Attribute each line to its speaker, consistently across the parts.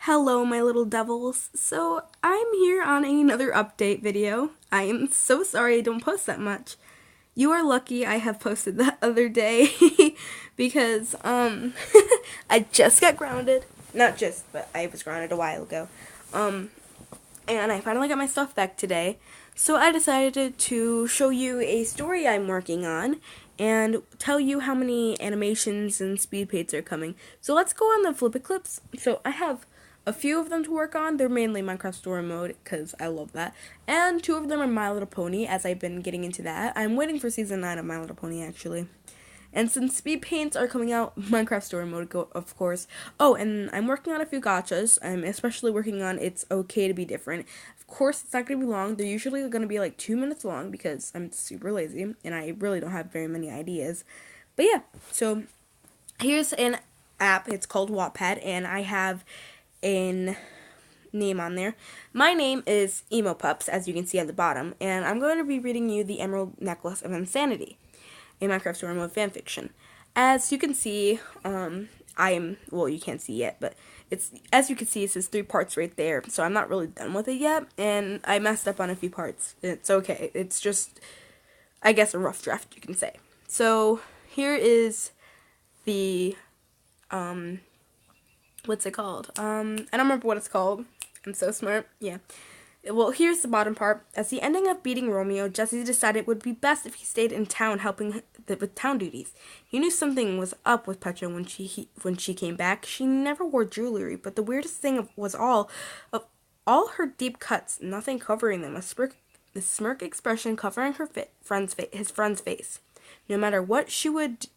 Speaker 1: Hello, my little devils. So, I'm here on another update video. I am so sorry I don't post that much. You are lucky I have posted that other day because, I just got grounded. Not just, but I was grounded a while ago. And I finally got my stuff back today. So I decided to show you a story I'm working on and tell you how many animations and speed paints are coming. So let's go on the flip it clips. So I have a few of them to work on. They're mainly Minecraft story mode because I love that. And two of them are My Little Pony as I've been getting into that. I'm waiting for season 9 of My Little Pony actually. And since speed paints are coming out, Minecraft story mode, of course. Oh, and I'm working on a few gachas. I'm especially working on It's Okay to Be Different. Of course, it's not going to be long. They're usually going to be like 2 minutes long because I'm super lazy and I really don't have very many ideas. But yeah, so here's an app. It's called Wattpad, and I have a name on there. My name is Emo Pups, as you can see at the bottom, and I'm going to be reading you the Emerald Necklace of Insanity, a Minecraft story mode fanfiction. As you can see, you can't see yet, but as you can see, it says 3 parts right there, so I'm not really done with it yet, and I messed up on a few parts. It's okay. It's just, I guess, a rough draft, you can say. So, here is the, what's it called? I don't remember what it's called. I'm so smart. Yeah. Well, here's the bottom part. As the ending of beating Romeo, Jesse decided it would be best if he stayed in town helping with town duties. He knew something was up with Petra when she came back. She never wore jewelry, but the weirdest thing was all her deep cuts, nothing covering them, a smirk expression covering his friend's face. No matter what, she would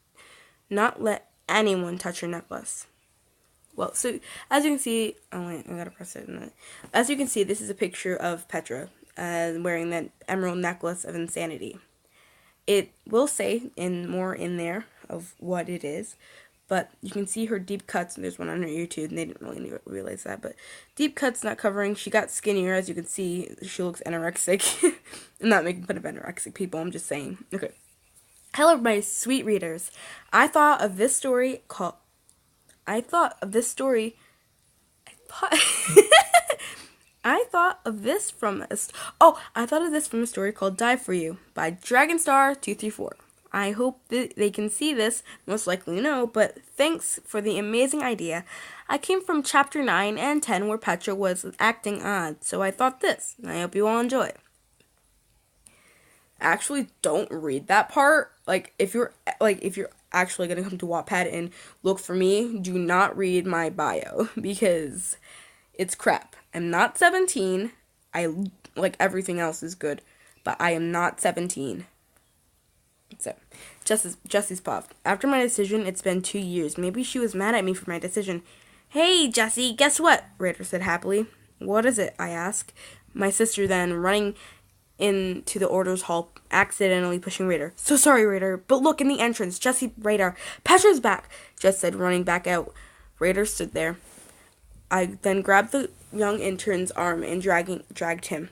Speaker 1: not let anyone touch her necklace. Well, so, as you can see, oh wait, I gotta press it. As you can see, this is a picture of Petra wearing that emerald necklace of insanity. It will say more in there of what it is, but you can see her deep cuts, and there's one on her YouTube, and they didn't really realize that, but deep cuts not covering. She got skinnier, as you can see. She looks anorexic. I'm not making fun of anorexic people, I'm just saying. Okay. Hello, my sweet readers. I thought of this from a story called Die For You by Dragonstar234. I hope that they can see this, most likely no, but thanks for the amazing idea. I came from chapter 9 and 10 where Petra was acting odd, so I thought this, and I hope you all enjoy. Actually, don't read that part. If you're actually gonna come to Wattpad and look for me, do not read my bio because it's crap. I'm not 17. Everything else is good, but I am not 17. So, Jesse's puffed. After my decision, it's been 2 years. Maybe she was mad at me for my decision. Hey, Jesse, guess what? Raider said happily. What is it? I asked. My sister then, running into the orders hall, accidentally pushing Raider. So sorry, Raider, but look in the entrance. Jesse, Raider, Petra's back, Jess said, running back out. Raider stood there. I then grabbed the young intern's arm and dragged him.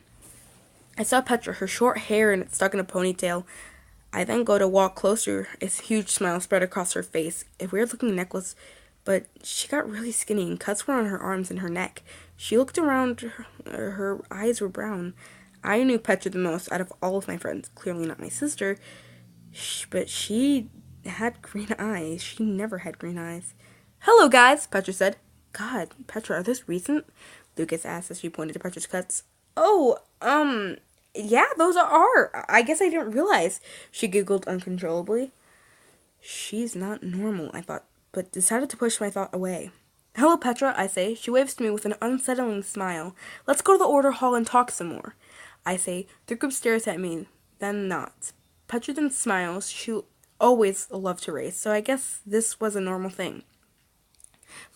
Speaker 1: I saw Petra, her short hair and it stuck in a ponytail. I then go to walk closer. A huge smile spread across her face. A weird-looking necklace, but she got really skinny and cuts were on her arms and her neck. She looked around. Her eyes were brown. I knew Petra the most out of all of my friends. Clearly not my sister, but she had green eyes. She never had green eyes. Hello, guys, Petra said. God, Petra, are those recent? Lucas asked as she pointed to Petra's cuts. Oh, yeah, those are. I guess I didn't realize. She giggled uncontrollably. She's not normal, I thought, but decided to push my thought away. Hello, Petra, I say. She waves to me with an unsettling smile. Let's go to the order hall and talk some more. I say. The group stares at me, then nods. Petra then smiles. She always loved to race, so I guess this was a normal thing.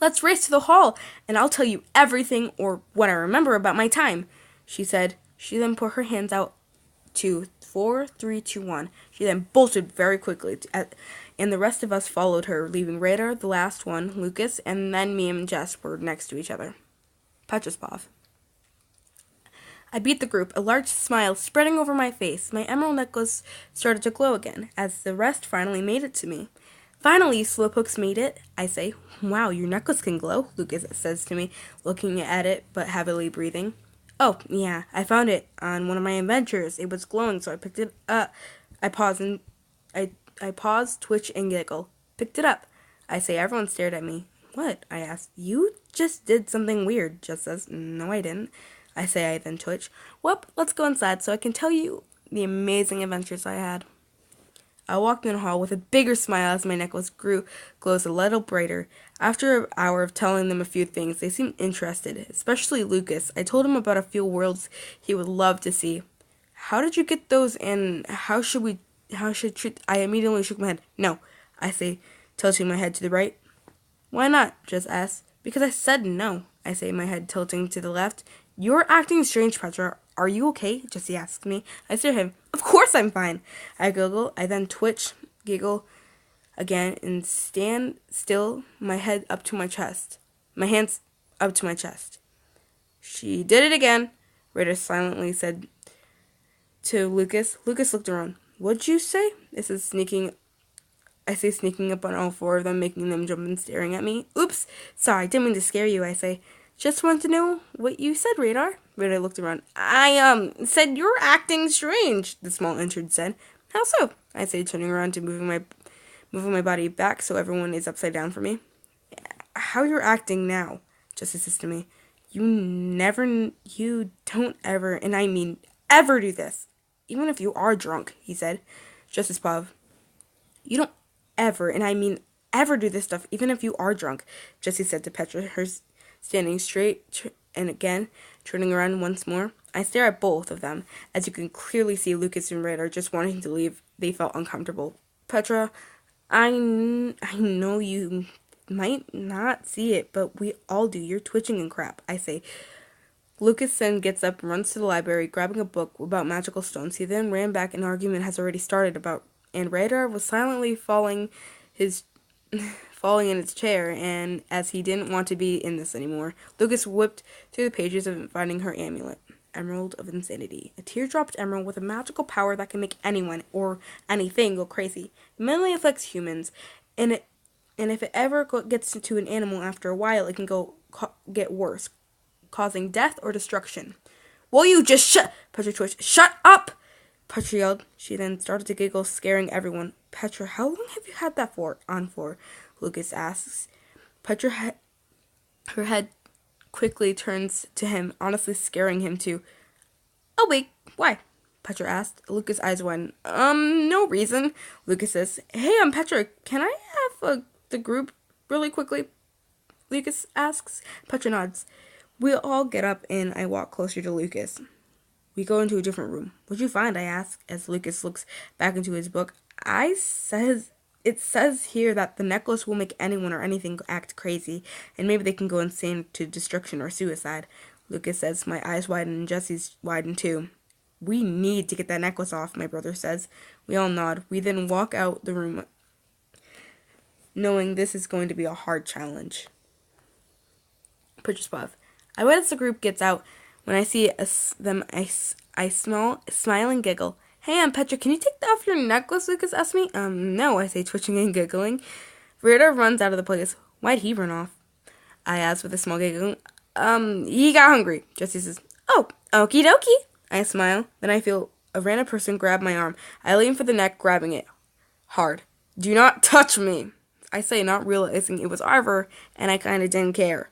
Speaker 1: Let's race to the hall, and I'll tell you everything or what I remember about my time, she said. She then put her hands out to 4, 3, 2, 1. She then bolted very quickly, and the rest of us followed her, leaving Raider, the last one, Lucas, and then me and Jess were next to each other. Petra's paw. I beat the group, a large smile spreading over my face. My emerald necklace started to glow again, as the rest finally made it to me. Finally, Slowpokes made it, I say. Wow, your necklace can glow, Lucas says to me, looking at it but heavily breathing. Oh, yeah, I found it on one of my adventures. It was glowing, so I picked it up. I pause and I pause, twitch, and giggle. Picked it up. I say. Everyone stared at me. What? I asked. You just did something weird, Jess says. No, I didn't. I say. I then twitch. Well, let's go inside so I can tell you the amazing adventures I had. I walked in the hall with a bigger smile as my necklace glows a little brighter. After an hour of telling them a few things, they seemed interested, especially Lucas. I told him about a few worlds he would love to see. How did you get those, and how should I immediately shook my head. No, I say, tilting my head to the right. Why not? Jess asks. Because I said no, I say, my head tilting to the left. You're acting strange, Petra. Are you okay? Jessie asks me. I stare at him. Of course I'm fine. I giggle. I then twitch, giggle again, and stand still, my head up to my chest. My hands up to my chest. She did it again, Rita silently said to Lucas. Lucas looked around. What'd you say? I say sneaking up on all four of them, making them jump and staring at me. Oops, sorry, didn't mean to scare you, I say. Just wanted to know what you said, Radar. Radar looked around. I said you're acting strange, the small intern said. How so? I say, turning around to moving my body back so everyone is upside down for me. How you're acting now, Jesse says to me. You don't ever, and I mean ever do this. Even if you are drunk, he said. Justice Pav. You don't ever, and I mean ever do this stuff, even if you are drunk, Jessie said to Petra, her standing straight and again, turning around once more. I stare at both of them. As you can clearly see, Lucas and Red are just wanting to leave. They felt uncomfortable. Petra, I know you might not see it, but we all do. You're twitching and crap, I say. Lucas then gets up and runs to the library, grabbing a book about magical stones. He then ran back. An argument has already started and Radar was silently falling in his chair, and as he didn't want to be in this anymore, Lucas whipped through the pages of finding her amulet, Emerald of Insanity, a teardropped emerald with a magical power that can make anyone or anything go crazy. It mainly affects humans, and if it ever gets to an animal after a while, it can get worse, causing death or destruction. Will you just shut? Petra twitched. Shut up! Petra yelled. She then started to giggle, scaring everyone. Petra, how long have you had that on for? Lucas asks. Petra, her head quickly turns to him, honestly scaring him too. Oh wait, why? Petra asked. Lucas' eyes widen. No reason. Lucas says, Hey, I'm Petra. Can I have the group really quickly? Lucas asks. Petra nods. We all get up and I walk closer to Lucas. We go into a different room. What'd you find? I ask as Lucas looks back into his book. It says here that the necklace will make anyone or anything act crazy, and maybe they can go insane to destruction or suicide. Lucas says. My eyes widen and Jesse's widen too. We need to get that necklace off, my brother says. We all nod. We then walk out the room, knowing this is going to be a hard challenge. Purchase Puff. I wait as the group gets out. When I see them, I smile and giggle. Hey, I'm Petra. Can you take off your necklace? Lucas asks me. No, I say, twitching and giggling. Rita runs out of the place. Why'd he run off? I ask with a small giggle. He got hungry. Jessie says, Oh, okie dokie. I smile. Then I feel a random person grab my arm. I lean for the neck, grabbing it hard. Do not touch me, I say, not realizing it was Arver, and I kind of didn't care.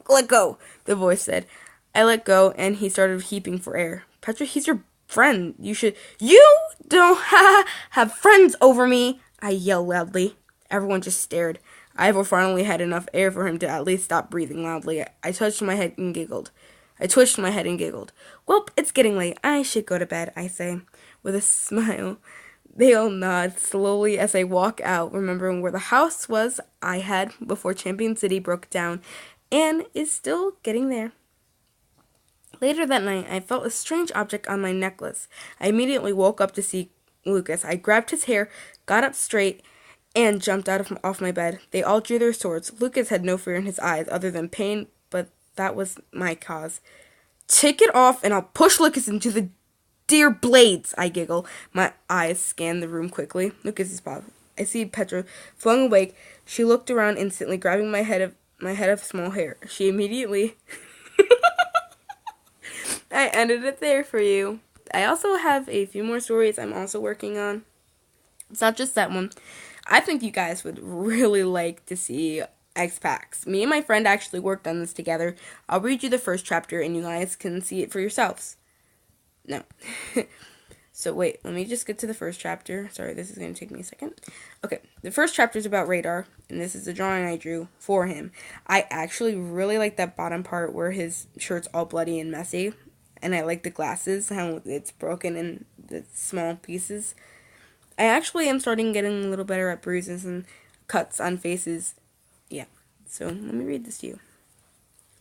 Speaker 1: Let go, the voice said. I let go, and he started heaping for air. Petra, he's your friend. You don't have friends over me, I yelled loudly. Everyone just stared. Ivor finally had enough air for him to at least stop breathing loudly. I twitched my head and giggled. Well, it's getting late. I should go to bed, I say, with a smile. They all nod slowly as I walk out, remembering where the house was I had before Champion City broke down, and is still getting there. Later that night, I felt a strange object on my necklace. I immediately woke up to see Lucas. I grabbed his hair, got up straight, and jumped off my bed. They all drew their swords. Lucas had no fear in his eyes other than pain, but that was my cause. Take it off, and I'll push Lucas into the dear blades, I giggle. My eyes scan the room quickly. Lucas is Bob. I see Petra flung awake. She looked around instantly, grabbing my head of small hair. She immediately I ended it there for you. I also have a few more stories I'm also working on. It's not just that one. I think you guys would really like to see X Packs. Me and my friend actually worked on this together. I'll read you the first chapter and you guys can see it for yourselves. No. So wait, let me just get to the first chapter. Sorry, this is going to take me a second. Okay, the first chapter is about Radar, and this is the drawing I drew for him. I actually really like that bottom part where his shirt's all bloody and messy, and I like the glasses, how it's broken in the small pieces. I actually am starting getting a little better at bruises and cuts on faces. Yeah, so let me read this to you.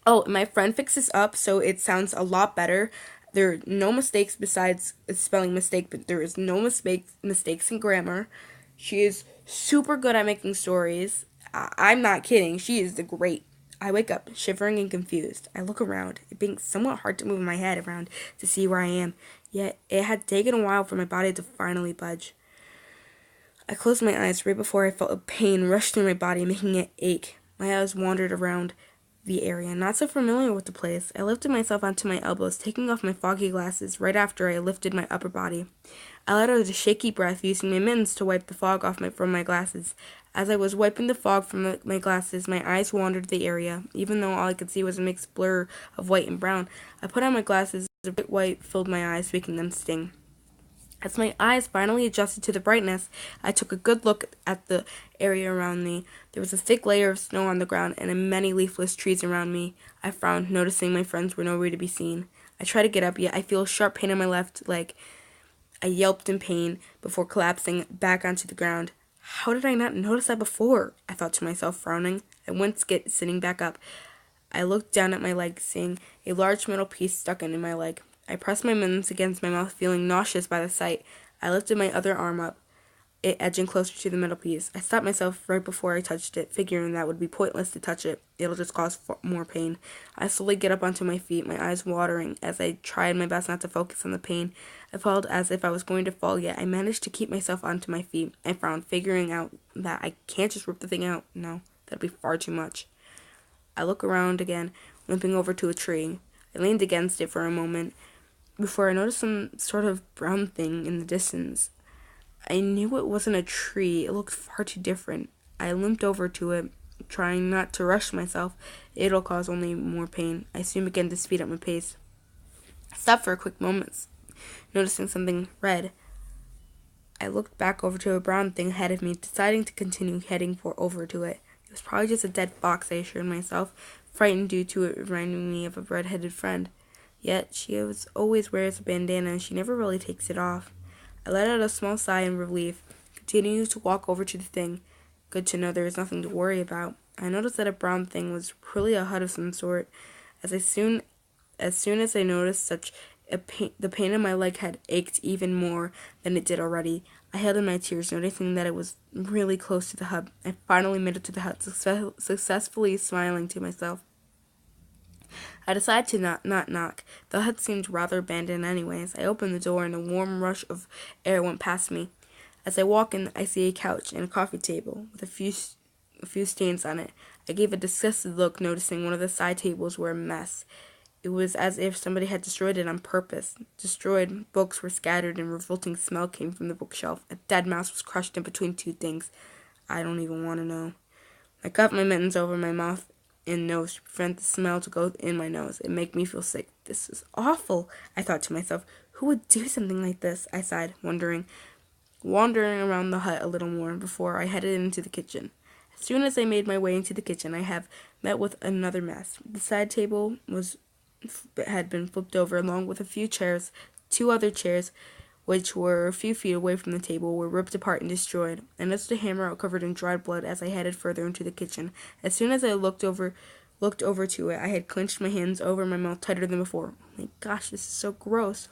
Speaker 1: Oh, my friend fixed this up so it sounds a lot better. There are no mistakes besides a spelling mistake, but there is no mistakes in grammar. She is super good at making stories. I'm not kidding. She is the great. I wake up shivering and confused. I look around, it being somewhat hard to move my head around to see where I am. Yet it had taken a while for my body to finally budge. I closed my eyes right before I felt a pain rush through my body, making it ache. My eyes wandered around the area, not so familiar with the place. I lifted myself onto my elbows, taking off my foggy glasses right after I lifted my upper body. I let out a shaky breath, using my mittens to wipe the fog off from my glasses. As I was wiping the fog from my glasses, my eyes wandered the area. Even though all I could see was a mixed blur of white and brown, I put on my glasses. The bright white filled my eyes, making them sting. As my eyes finally adjusted to the brightness, I took a good look at the area around me. There was a thick layer of snow on the ground and many leafless trees around me. I frowned, noticing my friends were nowhere to be seen. I try to get up, yet I feel a sharp pain in my left leg. I yelped in pain before collapsing back onto the ground. How did I not notice that before? I thought to myself, frowning. I went sitting back up. I looked down at my leg, seeing a large metal piece stuck into my leg. I pressed my mittens against my mouth, feeling nauseous by the sight. I lifted my other arm up, it edging closer to the metal piece. I stopped myself right before I touched it, figuring that would be pointless to touch it. It'll just cause more pain. I slowly get up onto my feet, my eyes watering as I tried my best not to focus on the pain. I felt as if I was going to fall, yet I managed to keep myself onto my feet. I frowned, figuring out that I can't just rip the thing out. No, that'd be far too much. I look around again, limping over to a tree. I leaned against it for a moment before I noticed some sort of brown thing in the distance. I knew it wasn't a tree. It looked far too different. I limped over to it, trying not to rush myself. It'll cause only more pain. I soon began to speed up my pace. I stopped for a quick moment, noticing something red. I looked back over to a brown thing ahead of me, deciding to continue heading over to it. It was probably just a dead fox, I assured myself, frightened due to it reminding me of a red-headed friend. Yet she always wears a bandana and she never really takes it off. I let out a small sigh in relief, continuing to walk over to the thing. Good to know there was nothing to worry about. I noticed that a brown thing was really a hut of some sort. As soon as I noticed the pain in my leg had ached even more than it did already. I held in my tears, noticing that it was really close to the hut. I finally made it to the hut, successfully smiling to myself. I decided to not knock. The hut seemed rather abandoned anyways. I opened the door and a warm rush of air went past me. As I walk in, I see a couch and a coffee table with a few stains on it. I gave a disgusted look, noticing one of the side tables were a mess. It was as if somebody had destroyed it on purpose. Destroyed books were scattered and a revolting smell came from the bookshelf. A dead mouse was crushed in between two things. I don't even want to know. I cupped my mittens over my mouth and nose to prevent the smell to go in my nose. It made me feel sick. This is awful, I thought to myself. Who would do something like this? I sighed, wandering around the hut a little more before I headed into the kitchen. As soon as I made my way into the kitchen, I met with another mess. The side table had been flipped over, along with a few chairs. Two other chairs, which were a few feet away from the table, were ripped apart and destroyed. I noticed a hammer out covered in dried blood as I headed further into the kitchen. As soon as I looked over to it, I had clenched my hands over my mouth tighter than before. Oh my gosh, this is so gross.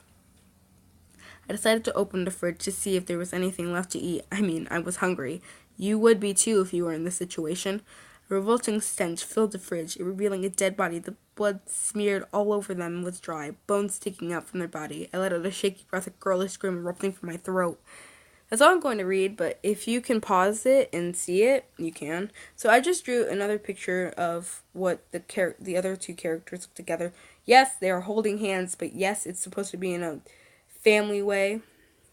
Speaker 1: I decided to open the fridge to see if there was anything left to eat. I was hungry. You would be too if you were in this situation. A revolting stench filled the fridge, revealing a dead body. The blood smeared all over them was dry, bones sticking out from their body. I let out a shaky breath, a girlish scream erupting from my throat. That's all I'm going to read, but if you can pause it and see it, you can. So I just drew another picture of what the other two characters look together. Yes, they are holding hands, but yes, it's supposed to be in a family way.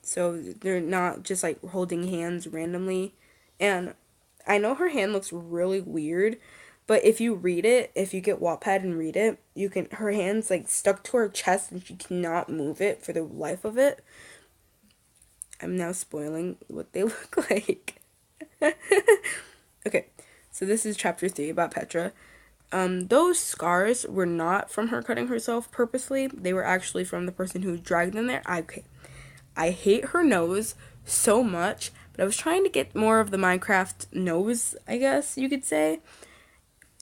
Speaker 1: So they're not just like holding hands randomly. And I know her hand looks really weird, but if you read it, if you get Wattpad and read it, you can her hand's like stuck to her chest and she cannot move it for the life of it. I'm now spoiling what they look like. Okay, so this is chapter 3 about Petra. Those scars were not from her cutting herself purposely. They were actually from the person who dragged them there. I hate her nose so much, but I was trying to get more of the Minecraft nose, I guess you could say.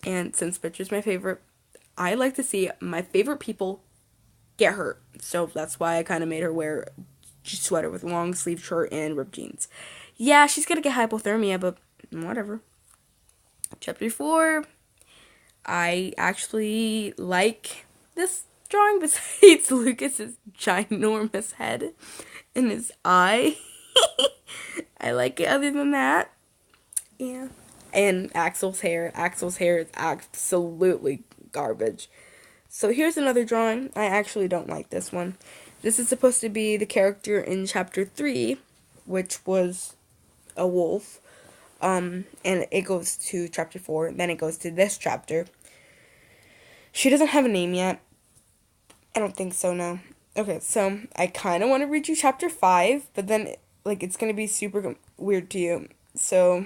Speaker 1: And since Petra's my favorite, I like to see my favorite people get hurt. So that's why I kind of made her wear sweater with long sleeve shirt and ripped jeans. Yeah, she's gonna get hypothermia, but whatever. Chapter 4. I actually like this drawing besides Lucas's ginormous head and his eye. I like it other than that. Yeah. And Axel's hair. Axel's hair is absolutely garbage. So here's another drawing. I actually don't like this one. This is supposed to be the character in chapter 3, which was a wolf. And it goes to chapter 4, then it goes to this chapter. She doesn't have a name yet. I don't think so, no. Okay, so I kind of want to read you chapter 5, but then, like, it's going to be super weird to you. So,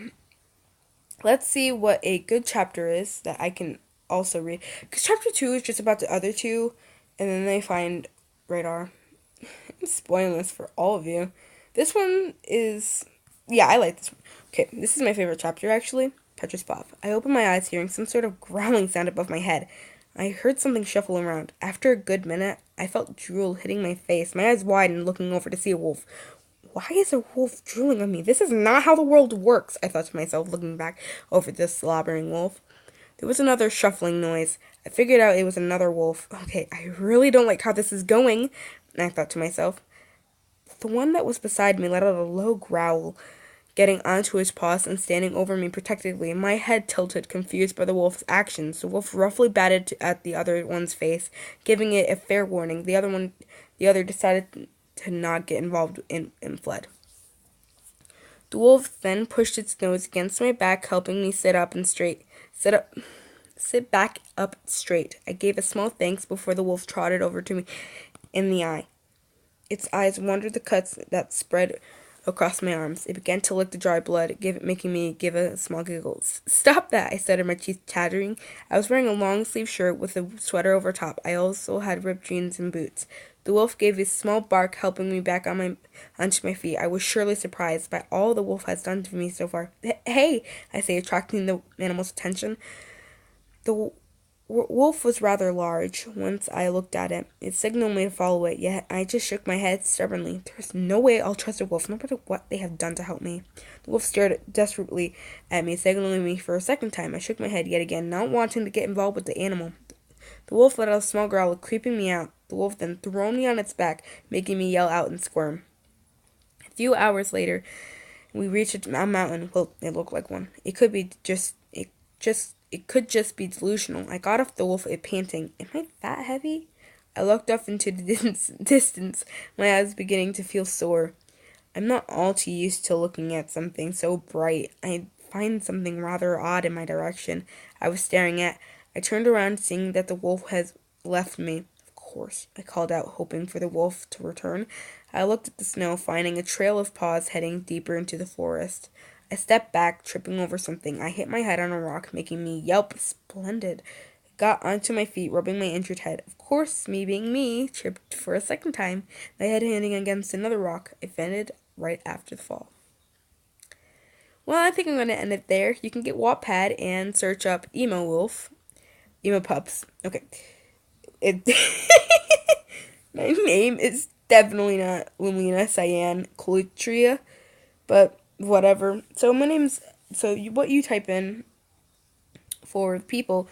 Speaker 1: let's see what a good chapter is that I can also read. Because chapter 2 is just about the other two, and then they find Radar. I'm spoiling this for all of you. This one is... Yeah, I like this one. Okay, this is my favorite chapter, actually. Petra's Pop. I opened my eyes, hearing some sort of growling sound above my head. I heard something shuffle around. After a good minute, I felt drool hitting my face. My eyes widened, looking over to see a wolf. Why is a wolf drooling on me? This is not how the world works, I thought to myself, looking back over this slobbering wolf. There was another shuffling noise. I figured out it was another wolf. Okay, I really don't like how this is going, I thought to myself. The one that was beside me let out a low growl, getting onto his paws and standing over me protectively. My head tilted, confused by the wolf's actions. The wolf roughly batted at the other one's face, giving it a fair warning. The other decided to not get involved and fled. The wolf then pushed its nose against my back, helping me sit back up straight. I gave a small thanks before the wolf trotted over to me in the eye. Its eyes wandered the cuts that spread across my arms. It began to lick the dry blood, making me give a small giggle. Stop that, I said, my teeth chattering. I was wearing a long-sleeve shirt with a sweater over top. I also had ripped jeans and boots. The wolf gave a small bark, helping me back onto my feet. I was surely surprised by all the wolf has done to me so far. Hey, I say, attracting the animal's attention. The wolf was rather large. Once I looked at it, it signaled me to follow it, yet I just shook my head stubbornly. There's no way I'll trust a wolf, no matter what they have done to help me. The wolf stared desperately at me, signaling me for a second time. I shook my head yet again, not wanting to get involved with the animal. The wolf let out a small growl, creeping me out. The wolf then threw me on its back, making me yell out and squirm. A few hours later, we reached a mountain. Well, it looked like one. It could just be delusional. I got off the wolf, panting. Am I that heavy? I looked up into the distance, my eyes beginning to feel sore. I'm not all too used to looking at something so bright. I find something rather odd in my direction. I was staring at. I turned around, seeing that the wolf had left me. Of course, I called out, hoping for the wolf to return. I looked at the snow, finding a trail of paws heading deeper into the forest. I stepped back, tripping over something. I hit my head on a rock, making me yelp. Splendid. I got onto my feet, rubbing my injured head. Of course, me being me, tripped for a second time, my head hitting against another rock. I fainted right after the fall. Well, I think I'm going to end it there. You can get Wattpad and search up Emo Wolf. Emo Pups. Okay. My name is definitely not Lumina Cyan Clutria, but whatever. So what you type in for people,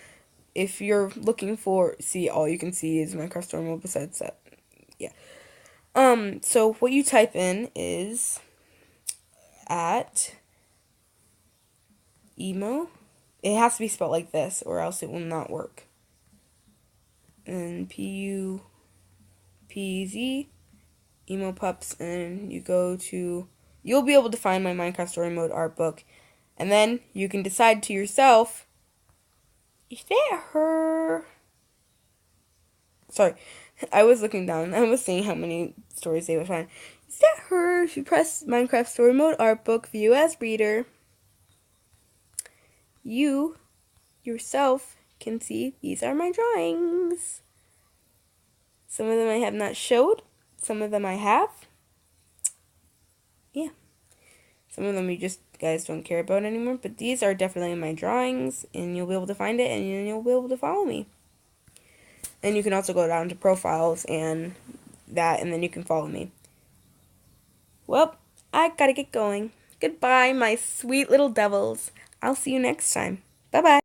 Speaker 1: if you're looking for, all you can see is Minecraft Story Mode besides that. Yeah. So what you type in is at emo. It has to be spelled like this or else it will not work. And PUPZ, emo pups, and you go to, you'll be able to find my Minecraft Story Mode art book. And then you can decide to yourself, is that her? Sorry, I was looking down. I was seeing how many stories they would find. Is that her? If you press Minecraft Story Mode art book, view as reader, you yourself can see these are my drawings. Some of them I have not showed. Some of them I have. Yeah. Some of them you just guys don't care about anymore. But these are definitely my drawings. And you'll be able to find it. And you'll be able to follow me. And you can also go down to profiles and that. And then you can follow me. Well, I gotta get going. Goodbye, my sweet little devils. I'll see you next time. Bye-bye.